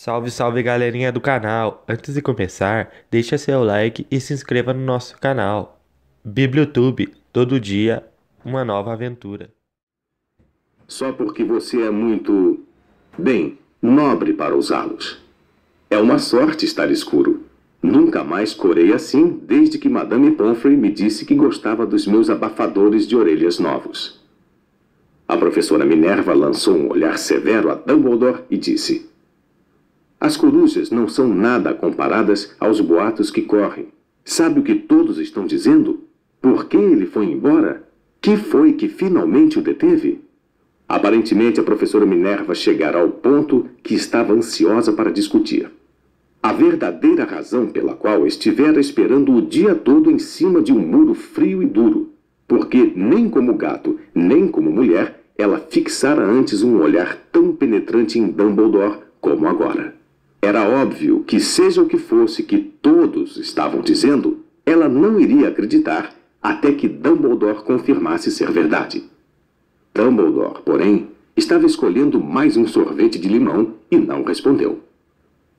Salve, salve galerinha do canal! Antes de começar, deixa seu like e se inscreva no nosso canal. Bibliotube, todo dia uma nova aventura. Só porque você é muito, bem, nobre para usá-los. É uma sorte estar escuro. Nunca mais corei assim desde que Madame Pomfrey me disse que gostava dos meus abafadores de orelhas novos. A professora Minerva lançou um olhar severo a Dumbledore e disse: As corujas não são nada comparadas aos boatos que correm. Sabe o que todos estão dizendo? Por que ele foi embora? Que foi que finalmente o deteve? Aparentemente, a professora Minerva chegara ao ponto que estava ansiosa para discutir. A verdadeira razão pela qual estivera esperando o dia todo em cima de um muro frio e duro, porque nem como gato, nem como mulher, ela fixara antes um olhar tão penetrante em Dumbledore como agora. Era óbvio que, seja o que fosse que todos estavam dizendo, ela não iria acreditar até que Dumbledore confirmasse ser verdade. Dumbledore, porém, estava escolhendo mais um sorvete de limão e não respondeu.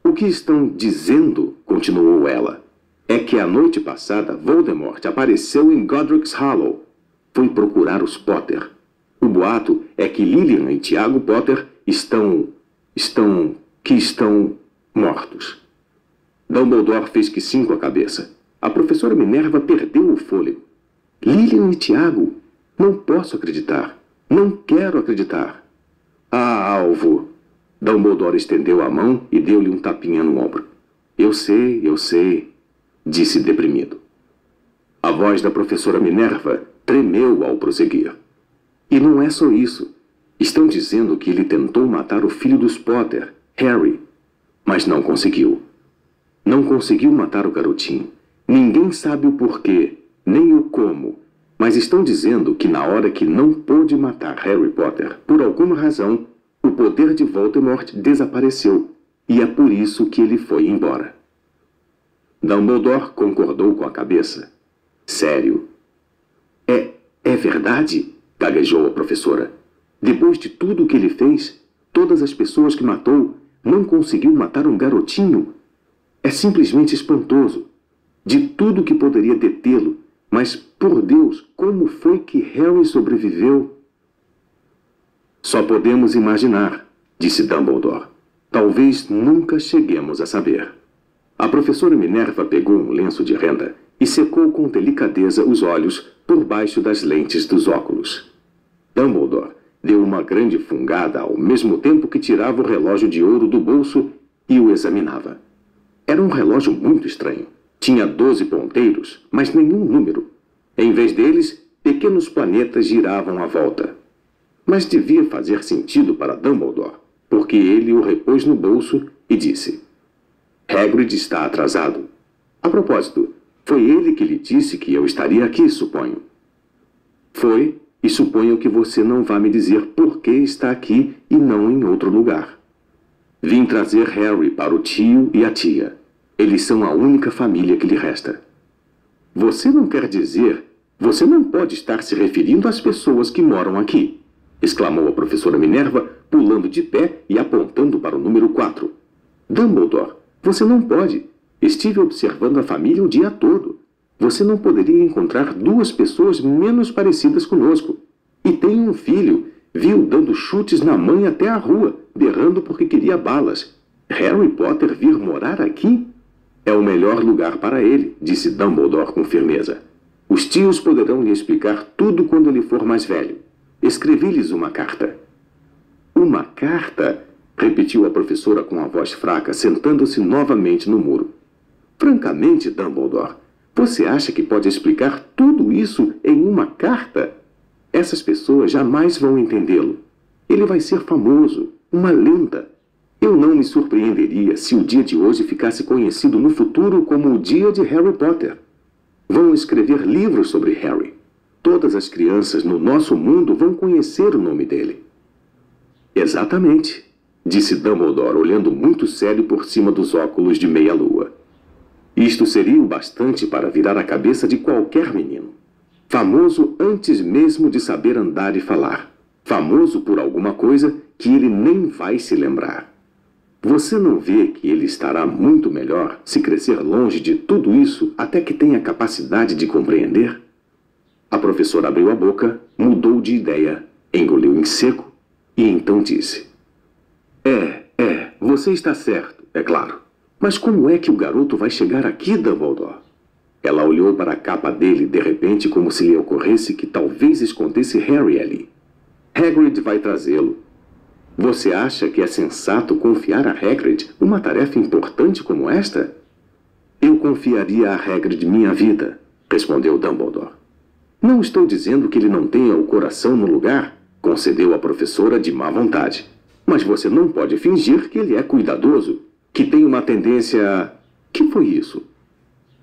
O que estão dizendo, continuou ela, é que a noite passada Voldemort apareceu em Godric's Hollow. Foi procurar os Potter. O boato é que Lilian e Tiago Potter estão mortos. Dumbledore fez que sim com a cabeça. A professora Minerva perdeu o fôlego. Lilian e Tiago? Não posso acreditar. Não quero acreditar. Ah, alvo! Dumbledore estendeu a mão e deu-lhe um tapinha no ombro. Eu sei, disse deprimido. A voz da professora Minerva tremeu ao prosseguir. E não é só isso. Estão dizendo que ele tentou matar o filho dos Potter, Harry, mas não conseguiu. Não conseguiu matar o garotinho. Ninguém sabe o porquê, nem o como, mas estão dizendo que na hora que não pôde matar Harry Potter, por alguma razão, o poder de Voldemort desapareceu, e é por isso que ele foi embora. Dumbledore concordou com a cabeça. Sério? É verdade? Gaguejou a professora. Depois de tudo o que ele fez, todas as pessoas que matou, não conseguiu matar um garotinho? É simplesmente espantoso. De tudo que poderia detê-lo, mas, por Deus, como foi que Harry sobreviveu? Só podemos imaginar, disse Dumbledore. Talvez nunca cheguemos a saber. A professora Minerva pegou um lenço de renda e secou com delicadeza os olhos por baixo das lentes dos óculos. Dumbledore deu uma grande fungada ao mesmo tempo que tirava o relógio de ouro do bolso e o examinava. Era um relógio muito estranho. Tinha 12 ponteiros, mas nenhum número. Em vez deles, pequenos planetas giravam à volta. Mas devia fazer sentido para Dumbledore, porque ele o repôs no bolso e disse: Hagrid está atrasado. A propósito, foi ele que lhe disse que eu estaria aqui, suponho. Foi, e suponho que você não vá me dizer por que está aqui e não em outro lugar. Vim trazer Harry para o tio e a tia. Eles são a única família que lhe resta. Você não quer dizer... Você não pode estar se referindo às pessoas que moram aqui, exclamou a professora Minerva, pulando de pé e apontando para o número 4. Dumbledore, você não pode. Estive observando a família o dia todo. Você não poderia encontrar duas pessoas menos parecidas conosco. E tem um filho. Viu dando chutes na mãe até a rua, berrando porque queria balas. Harry Potter vir morar aqui? É o melhor lugar para ele, disse Dumbledore com firmeza. Os tios poderão lhe explicar tudo quando ele for mais velho. Escrevi-lhes uma carta. Uma carta? Repetiu a professora com a voz fraca, sentando-se novamente no muro. Francamente, Dumbledore, você acha que pode explicar tudo isso em uma carta? Essas pessoas jamais vão entendê-lo. Ele vai ser famoso, uma lenda. Eu não me surpreenderia se o dia de hoje ficasse conhecido no futuro como o dia de Harry Potter. Vão escrever livros sobre Harry. Todas as crianças no nosso mundo vão conhecer o nome dele. Exatamente, disse Dumbledore, olhando muito sério por cima dos óculos de meia-lua. Isto seria o bastante para virar a cabeça de qualquer menino. Famoso antes mesmo de saber andar e falar. Famoso por alguma coisa que ele nem vai se lembrar. Você não vê que ele estará muito melhor se crescer longe de tudo isso até que tenha capacidade de compreender? A professora abriu a boca, mudou de ideia, engoliu em seco e então disse: você está certo, é claro. Mas como é que o garoto vai chegar aqui, Dumbledore? Ela olhou para a capa dele de repente como se lhe ocorresse que talvez escondesse Harry ali. Hagrid vai trazê-lo. Você acha que é sensato confiar a Hagrid uma tarefa importante como esta? Eu confiaria a Hagrid minha vida, respondeu Dumbledore. Não estou dizendo que ele não tenha o coração no lugar, concedeu a professora de má vontade. Mas você não pode fingir que ele é cuidadoso, que tem uma tendência... Que foi isso?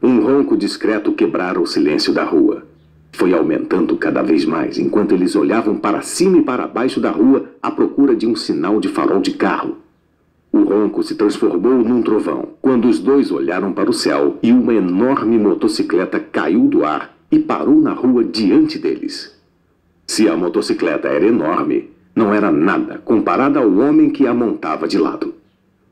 Um ronco discreto quebrara o silêncio da rua. Foi aumentando cada vez mais, enquanto eles olhavam para cima e para baixo da rua à procura de um sinal de farol de carro. O ronco se transformou num trovão, quando os dois olharam para o céu e uma enorme motocicleta caiu do ar e parou na rua diante deles. Se a motocicleta era enorme, não era nada comparada ao homem que a montava de lado.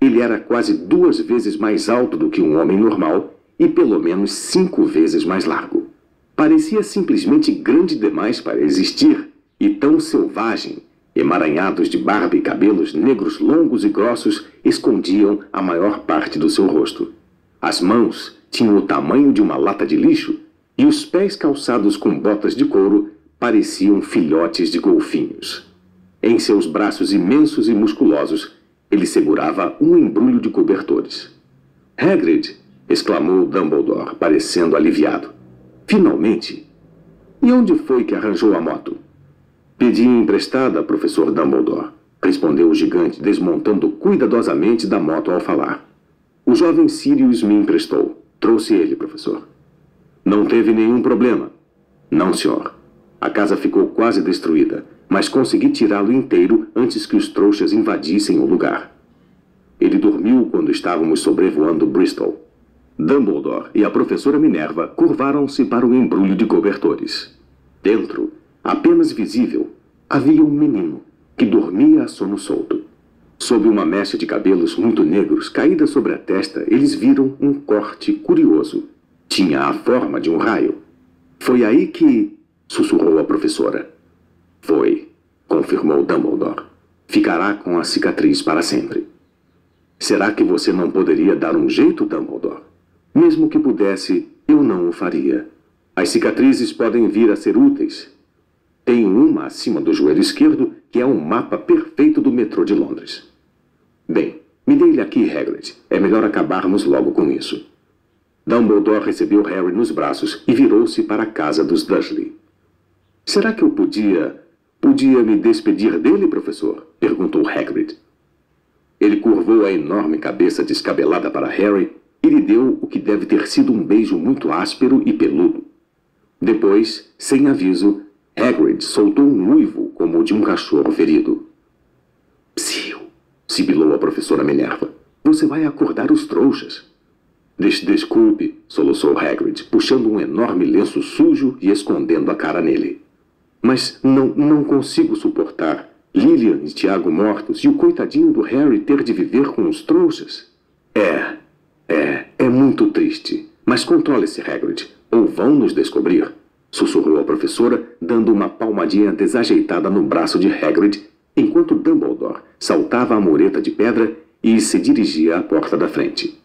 Ele era quase 2 vezes mais alto do que um homem normal e pelo menos 5 vezes mais largo. Parecia simplesmente grande demais para existir e tão selvagem. Emaranhados de barba e cabelos negros longos e grossos escondiam a maior parte do seu rosto. As mãos tinham o tamanho de uma lata de lixo e os pés calçados com botas de couro pareciam filhotes de golfinhos. Em seus braços imensos e musculosos, ele segurava um embrulho de cobertores. Hagrid! Exclamou Dumbledore, parecendo aliviado. Finalmente! E onde foi que arranjou a moto? Pedi emprestada, professor Dumbledore, respondeu o gigante, desmontando cuidadosamente da moto ao falar. O jovem Sirius me emprestou. Trouxe ele, professor. Não teve nenhum problema? Não, senhor. A casa ficou quase destruída, mas consegui tirá-lo inteiro antes que os trouxas invadissem o lugar. Ele dormiu quando estávamos sobrevoando Bristol. Dumbledore e a professora Minerva curvaram-se para o embrulho de cobertores. Dentro, apenas visível, havia um menino que dormia a sono solto. Sob uma mecha de cabelos muito negros caída sobre a testa, eles viram um corte curioso. Tinha a forma de um raio. Foi aí que... sussurrou a professora. Foi, confirmou Dumbledore. Ficará com a cicatriz para sempre. Será que você não poderia dar um jeito, Dumbledore? Mesmo que pudesse, eu não o faria. As cicatrizes podem vir a ser úteis. Tem uma acima do joelho esquerdo que é um mapa perfeito do metrô de Londres. Bem, me dê ele aqui, Hagrid. É melhor acabarmos logo com isso. Dumbledore recebeu Harry nos braços e virou-se para a casa dos Dursley. Será que eu podia me despedir dele, professor? Perguntou Hagrid. Ele curvou a enorme cabeça descabelada para Harry e lhe deu o que deve ter sido um beijo muito áspero e peludo. Depois, sem aviso, Hagrid soltou um uivo como o de um cachorro ferido. Psiu, sibilou a professora Minerva. Você vai acordar os trouxas. Desculpe, soluçou Hagrid, puxando um enorme lenço sujo e escondendo a cara nele. Mas não consigo suportar Lilian e Tiago mortos e o coitadinho do Harry ter de viver com os trouxas. É muito triste. Mas controle-se, Hagrid, ou vão nos descobrir, sussurrou a professora, dando uma palmadinha desajeitada no braço de Hagrid, enquanto Dumbledore saltava a mureta de pedra e se dirigia à porta da frente.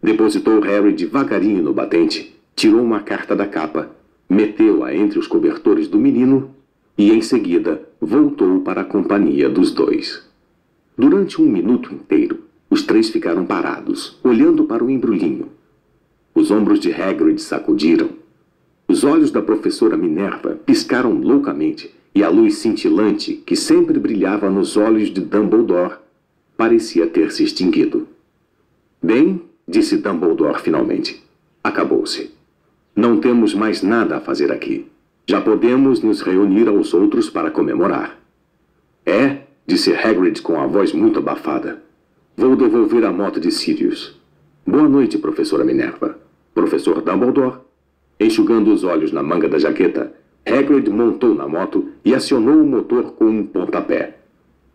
Depositou Harry devagarinho no batente, tirou uma carta da capa, meteu-a entre os cobertores do menino e, em seguida, voltou para a companhia dos dois. Durante 1 minuto inteiro, os 3 ficaram parados, olhando para o embrulhinho. Os ombros de Hagrid sacudiram. Os olhos da professora Minerva piscaram loucamente e a luz cintilante que sempre brilhava nos olhos de Dumbledore parecia ter se extinguido. Bem, disse Dumbledore finalmente, acabou-se. Não temos mais nada a fazer aqui. Já podemos nos reunir aos outros para comemorar. É, disse Hagrid com a voz muito abafada. Vou devolver a moto de Sirius. Boa noite, professora Minerva. Professor Dumbledore? Enxugando os olhos na manga da jaqueta, Hagrid montou na moto e acionou o motor com um pontapé.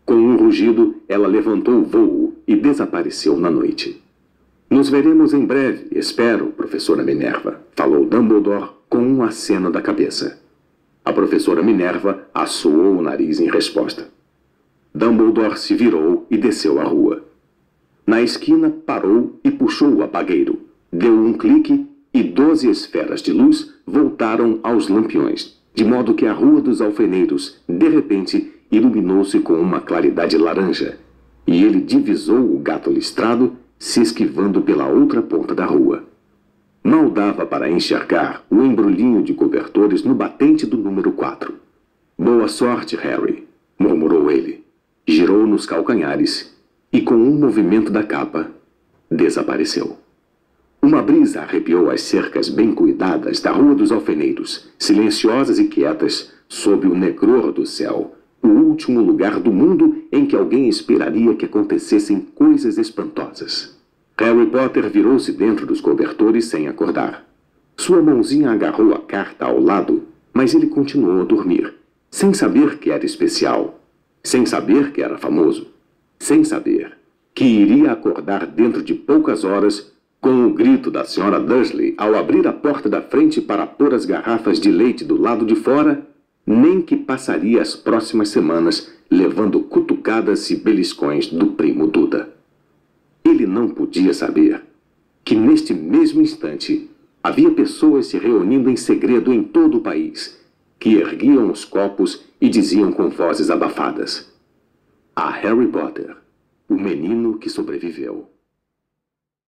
Com um rugido, ela levantou o vôo e desapareceu na noite. Nos veremos em breve, espero, professora Minerva, falou Dumbledore com um aceno da cabeça. A professora Minerva assoou o nariz em resposta. Dumbledore se virou e desceu a rua. Na esquina, parou e puxou o apagueiro. Deu um clique e 12 esferas de luz voltaram aos lampiões, de modo que a Rua dos Alfeneiros, de repente, iluminou-se com uma claridade laranja, e ele divisou o gato listrado se esquivando pela outra ponta da rua. Mal dava para enxergar o embrulhinho de cobertores no batente do número 4. Boa sorte, Harry, murmurou ele. Girou nos calcanhares e, com um movimento da capa, desapareceu. Uma brisa arrepiou as cercas bem cuidadas da Rua dos Alfeneiros, silenciosas e quietas, sob o negror do céu, o último lugar do mundo em que alguém esperaria que acontecessem coisas espantosas. Harry Potter virou-se dentro dos cobertores sem acordar. Sua mãozinha agarrou a carta ao lado, mas ele continuou a dormir, sem saber que era especial, sem saber que era famoso, sem saber que iria acordar dentro de poucas horas com o grito da Sra. Dursley ao abrir a porta da frente para pôr as garrafas de leite do lado de fora, nem que passaria as próximas semanas levando cutucadas e beliscões do primo Duda. Ele não podia saber que neste mesmo instante havia pessoas se reunindo em segredo em todo o país, que erguiam os copos e diziam com vozes abafadas: "A Harry Potter, o menino que sobreviveu."